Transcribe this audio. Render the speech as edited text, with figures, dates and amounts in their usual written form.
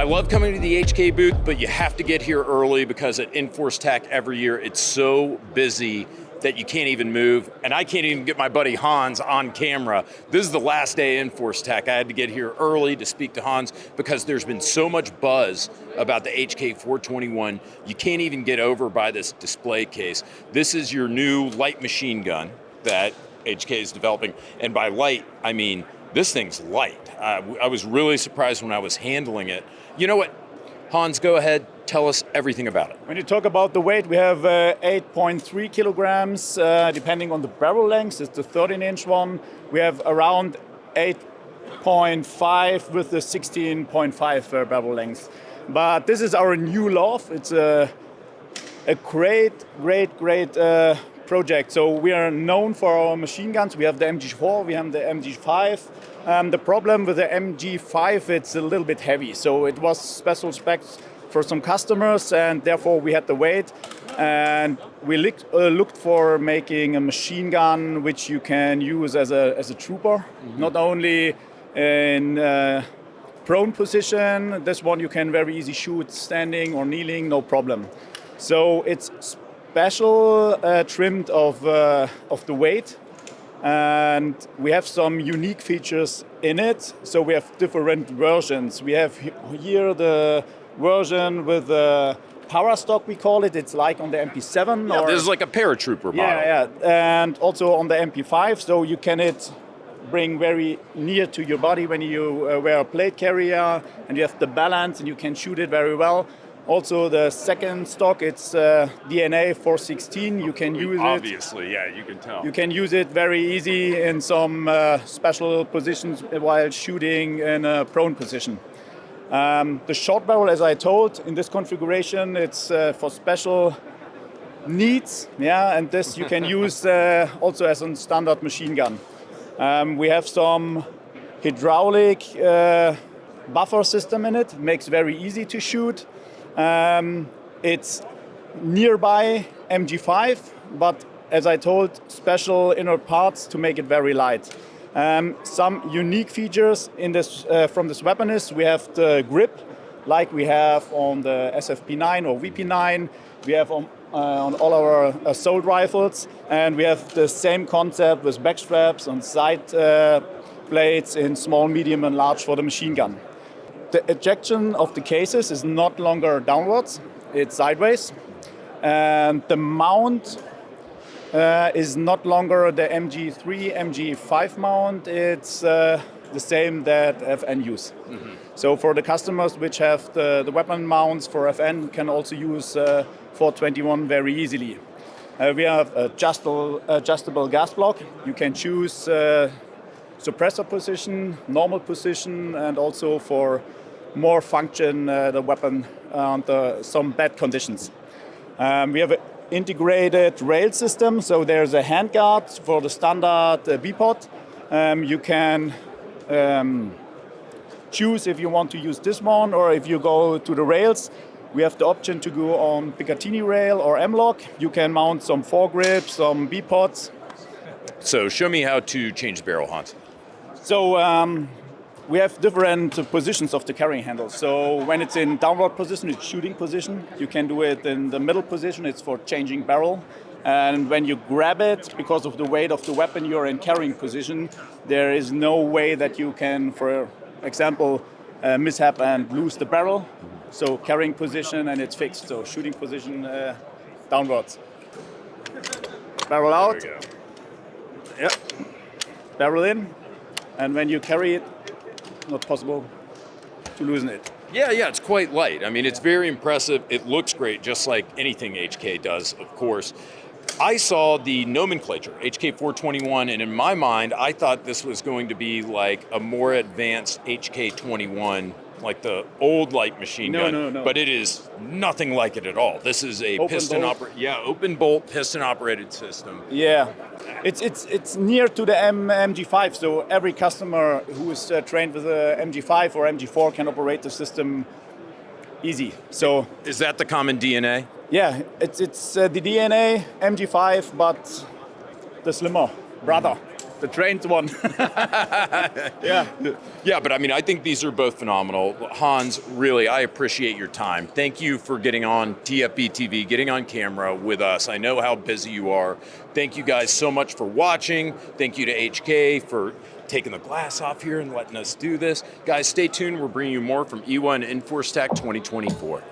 I love coming to the HK booth, but you have to get here early because at Enforce Tac every year it's so busy that you can't even move, and I can't even get my buddy Hans on camera. This is the last day of Enforce Tac. I had to get here early to speak to Hans because there's been so much buzz about the HK 421, you can't even get over by this display case. This is your new light machine gun that HK is developing, and by light, I mean this thing's light. I was really surprised when I was handling it. You know what, Hans, go ahead, tell us everything about it. When you talk about the weight, we have 8.3 kilograms, depending on the barrel length. It's the 13-inch one. We have around 8.5 with the 16.5 barrel length. But this is our new loft. It's a great project. So we are known for our machine guns. We have the MG4, we have the MG5. The problem with the MG5, it's a little bit heavy. So it was special specs for some customers, and therefore we had to wait. And we looked for making a machine gun which you can use as a trooper, not only in prone position. This one you can very easy shoot standing or kneeling, no problem. So it's special trimmed of the weight, and we have some unique features in it. So we have different versions. We have here the version with the power stock, we call it. It's like on the MP7. Yeah, this is like a paratrooper model. Yeah, and also on the MP5. So you can bring very near to your body when you wear a plate carrier, and you have the balance, and you can shoot it very well. Also, the second stock, it's DNA 416. You can use Obviously, yeah, you can tell. You can use it very easy in some special positions while shooting in a prone position. The short barrel, as I told, in this configuration, it's for special needs. Yeah, and this you can use also as a standard machine gun. We have some hydraulic buffer system in it. Makes very easy to shoot. It's nearby MG5, but as I told, special inner parts to make it very light. Some unique features in this from this weapon is we have the grip, like we have on the SFP9 or VP9. We have on all our assault rifles, and we have the same concept with back straps and side plates in small, medium, and large for the machine gun. The ejection of the cases is not longer downwards, it's sideways. And the mount is not longer the MG3, MG5 mount, it's the same that FN use. Mm-hmm. So for the customers which have the weapon mounts for FN can also use 421 very easily. We have adjustable gas block. You can choose suppressor position, normal position, and also for more function the weapon under some bad conditions. We have an integrated rail system, so there's a handguard for the standard B-pot. You can choose if you want to use this one, or if you go to the rails, we have the option to go on Picatinny rail or M-lock. You can mount some foregrips, some B-pots. So show me how to change the barrel, Hans. So we have different positions of the carrying handle. So when it's in downward position, it's shooting position. You can do it in the middle position, it's for changing barrel. And when you grab it, because of the weight of the weapon, you're in carrying position. There is no way that you can, for example, mishap and lose the barrel. So carrying position, and it's fixed. So shooting position downwards. Barrel out. There we go. Yep. Barrel in. And when you carry it, not possible to loosen it. Yeah, it's quite light. I mean, it's very impressive. It looks great, just like anything HK does, of course. I saw the nomenclature, HK 421, and in my mind, I thought this was going to be like a more advanced HK 21, like the old light machine gun. No. But it is nothing like it at all. This is a open bolt piston operated system. Yeah, it's near to the MG5. So every customer who is trained with a MG5 or MG4 can operate the system easy. So is that the common DNA? Yeah, it's the DNA MG5, but the slimmer brother. the trained one. Yeah. Yeah, but I mean, I think these are both phenomenal. Hans, really, I appreciate your time. Thank you for getting on TFBTV, getting on camera with us. I know how busy you are. Thank you guys so much for watching. Thank you to HK for taking the glass off here and letting us do this. Guys, stay tuned. We're bringing you more from EWA and Enforce Tac 2024.